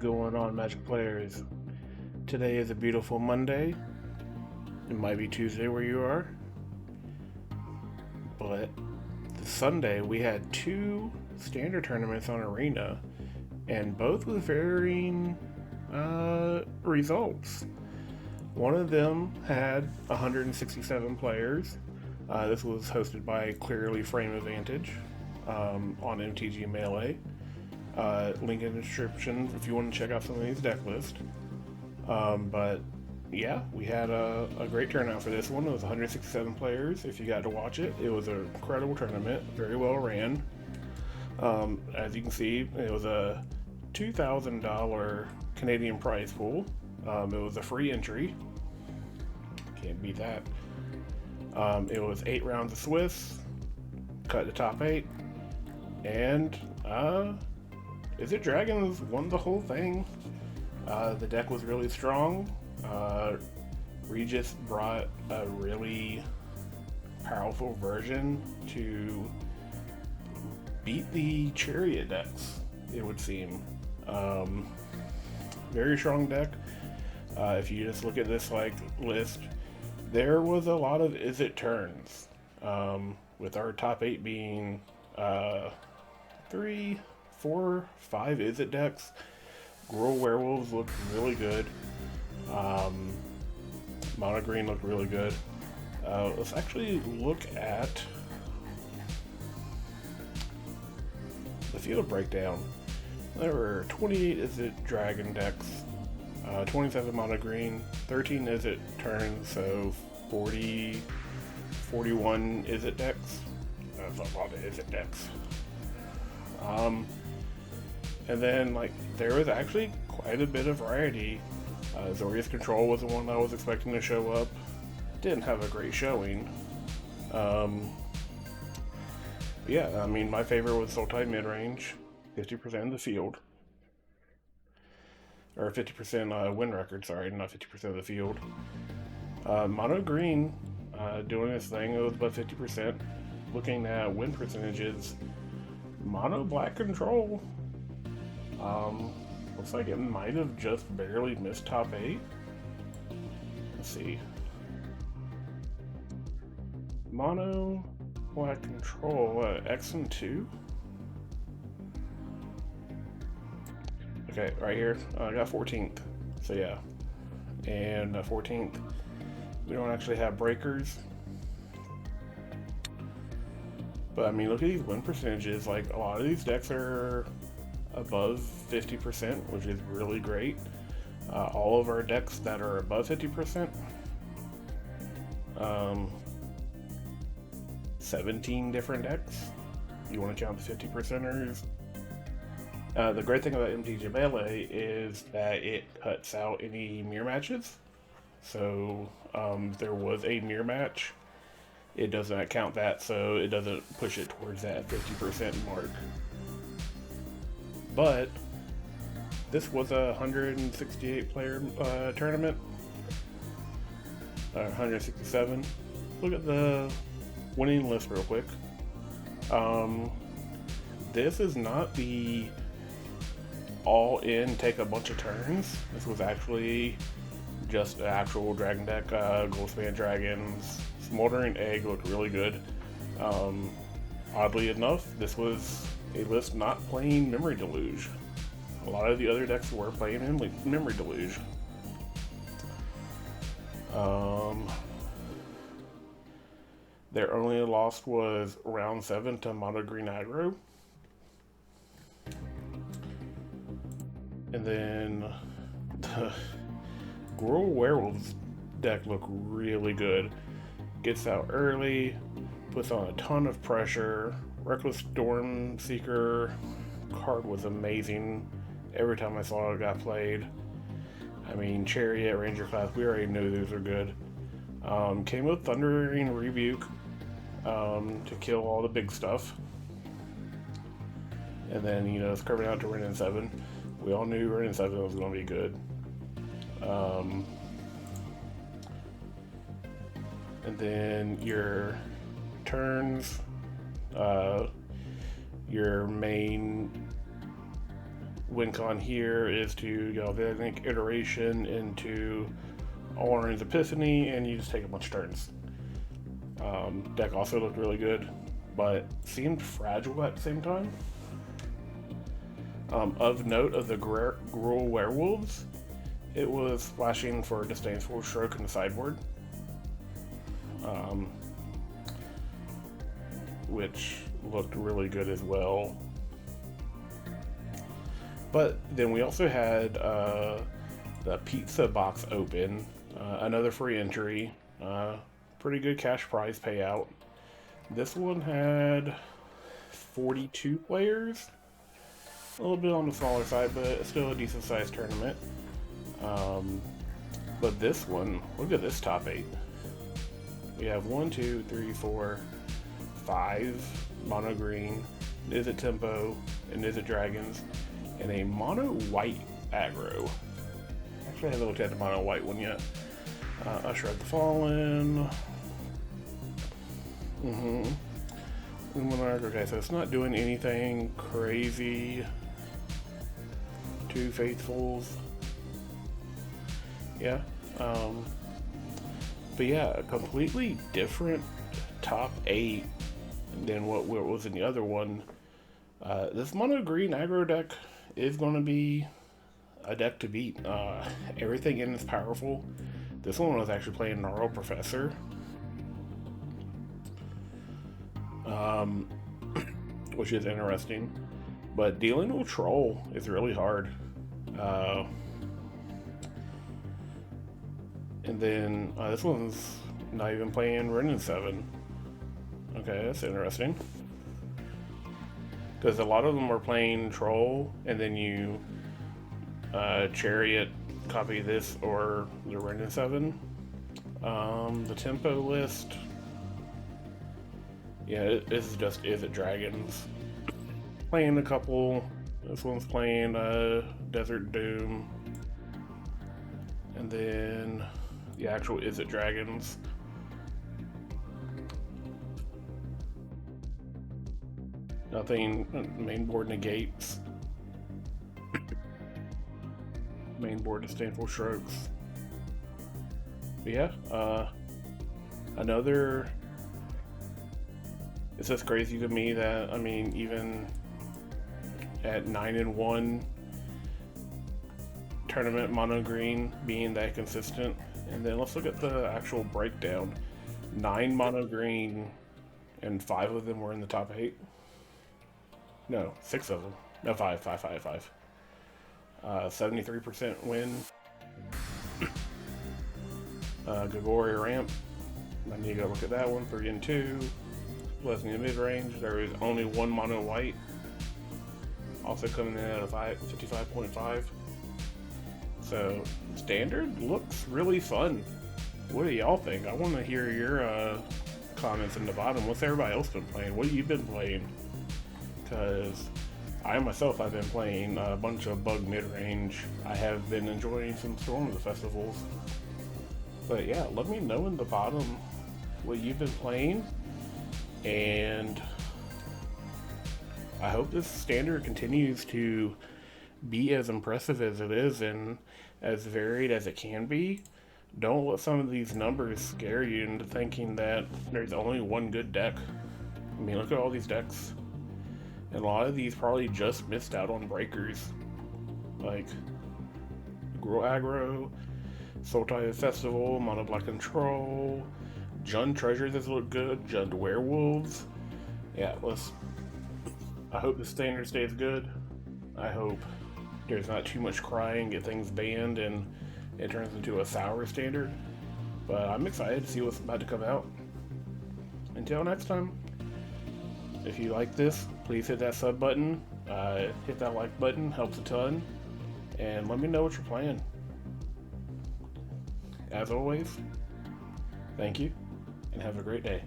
going on, Magic players? Today is a beautiful Monday. It might be Tuesday where you are, but the Sunday we had two standard tournaments on Arena, and both with varying results. One of them had 167 players. This was hosted by Clearly Frame Advantage on MTG Melee. Link in the description if you want to check out some of these deck lists. But yeah, we had a great turnout for this one. It was 167 players. If you got to watch it, it was an incredible tournament, very well ran. As you can see, it was a $2,000 Canadian prize pool. It was a free entry. Can't beat that. It was 8 rounds of Swiss, cut the top 8, and Is It Dragons won the whole thing. The deck was really strong. Regis brought a really powerful version to beat the Chariot decks, it would seem. Very strong deck. If you just look at this list, there was a lot of Is It turns. With our top 8 being 3, 4, 5 Is It decks. Gruul Werewolves looked really good. Mono Green looked really good. Let's actually look at the field breakdown. There were 28 Is It Dragon decks, 27 Mono Green, 13 Is It turns, so 41 Is It decks. That's a lot of Is It decks. And then, there was actually quite a bit of variety. Zoria's Control was the one I was expecting to show up. Didn't have a great showing. Yeah, I mean, my favorite was Sultai Midrange, 50% of the field. Or 50% win record, sorry, not 50% of the field. Mono Green, doing his thing, it was about 50%. Looking at win percentages, Mono Black Control, looks like it might have just barely missed top 8. Let's see. Mono Black Control, X and 2. Okay, right here. I got 14th. So yeah. And 14th. We don't actually have breakers. But I mean, look at these win percentages. A lot of these decks are above 50%, which is really great. All of our decks that are above 50%, 17 different decks. You want to count the 50%ers. The great thing about MTG Melee is that it cuts out any mirror matches. So there was a mirror match. It does not count that, so it doesn't push it towards that 50% mark. But this was a 168 player tournament. 167. Look at the winning list real quick. This is not the all-in take a bunch of turns. This was actually just an actual dragon deck. Goldspan Dragons, Smoldering Egg looked really good. Oddly enough, this was a list not playing Memory Deluge. A lot of the other decks were playing Memory Deluge. Their only loss was round 7 to Mono Green Aggro. And then the Gruul Werewolves deck looked really good. Gets out early, puts on a ton of pressure. Reckless Storm Seeker card was amazing. Every time I saw it got played. I mean, Chariot, Ranger class, we already knew these were good. Came with Thundering Rebuke to kill all the big stuff. And then, it's curving out to Ren and 7. We all knew Ren and 7 was going to be good. And then your turns, your main win con here is to then iteration into Orange Epiphany, and you just take a bunch of turns. Deck also looked really good, but seemed fragile at the same time. Of note of the Gruul Werewolves, it was splashing for Disdainful Stroke in the sideboard, which looked really good as well. But then we also had the Pizza Box open, another free entry, pretty good cash prize payout. This one had 42 players, a little bit on the smaller side, but still a decent sized tournament. But this one, look at this top 8. We have 1, 2, 3, 4, 5 mono green, Nizzit Tempo, and Nizzit Dragons, and a mono white aggro. Actually, I haven't looked at the mono white one yet. Usher of the Fallen. Okay, so it's not doing anything crazy. 2 Faithfuls. Yeah. But yeah, a completely different top 8 than what was in the other one. This mono green aggro deck is going to be a deck to beat. Everything in is powerful. This one was actually playing Gnarl Professor. Which is interesting. But dealing with Troll is really hard. And then this one's not even playing Renin 7. Okay, that's interesting. Because a lot of them are playing Troll, and then you Chariot, copy this, or the Renin 7. The tempo list. Yeah, this is just Is It Dragons. Playing a couple. This one's playing Desert Doom. And then the actual Is It Dragons. Nothing. Main board negates. Main board Disdainful Strokes. But yeah, another. It's just crazy to me that, I mean, even at 9-1 tournament mono green being that consistent. And then let's look at the actual breakdown. 9 mono green, and 5 of them were in the top 8. No, 6 of them. No, 5. 73% win. Gregorian Ramp. I need to go look at that one. 3 and 2. Blessing in mid range. There is only 1 mono white. Also coming in at a 55.5. So standard looks really fun. What do y'all think? I want to hear your comments in the bottom. What's everybody else been playing? What have you been playing? Because I myself have been playing a bunch of bug mid-range. I have been enjoying some Storm of the Festivals. But yeah, let me know in the bottom what you've been playing. And I hope this standard continues to be as impressive as it is and as varied as it can be. Don't let some of these numbers scare you into thinking that there's only one good deck. I mean, look at all these decks. And a lot of these probably just missed out on breakers. Like Gruul Aggro, Sultai Festival, Mono Black Control, Jund Treasures has looked good, Jund Werewolves. Yeah, I hope the standard stays good. I hope there's not too much crying, get things banned, and it turns into a sour standard. But I'm excited to see what's about to come out. Until next time, if you like this, please hit that sub button, hit that like button, helps a ton, and let me know what you're playing. As always, thank you, and have a great day.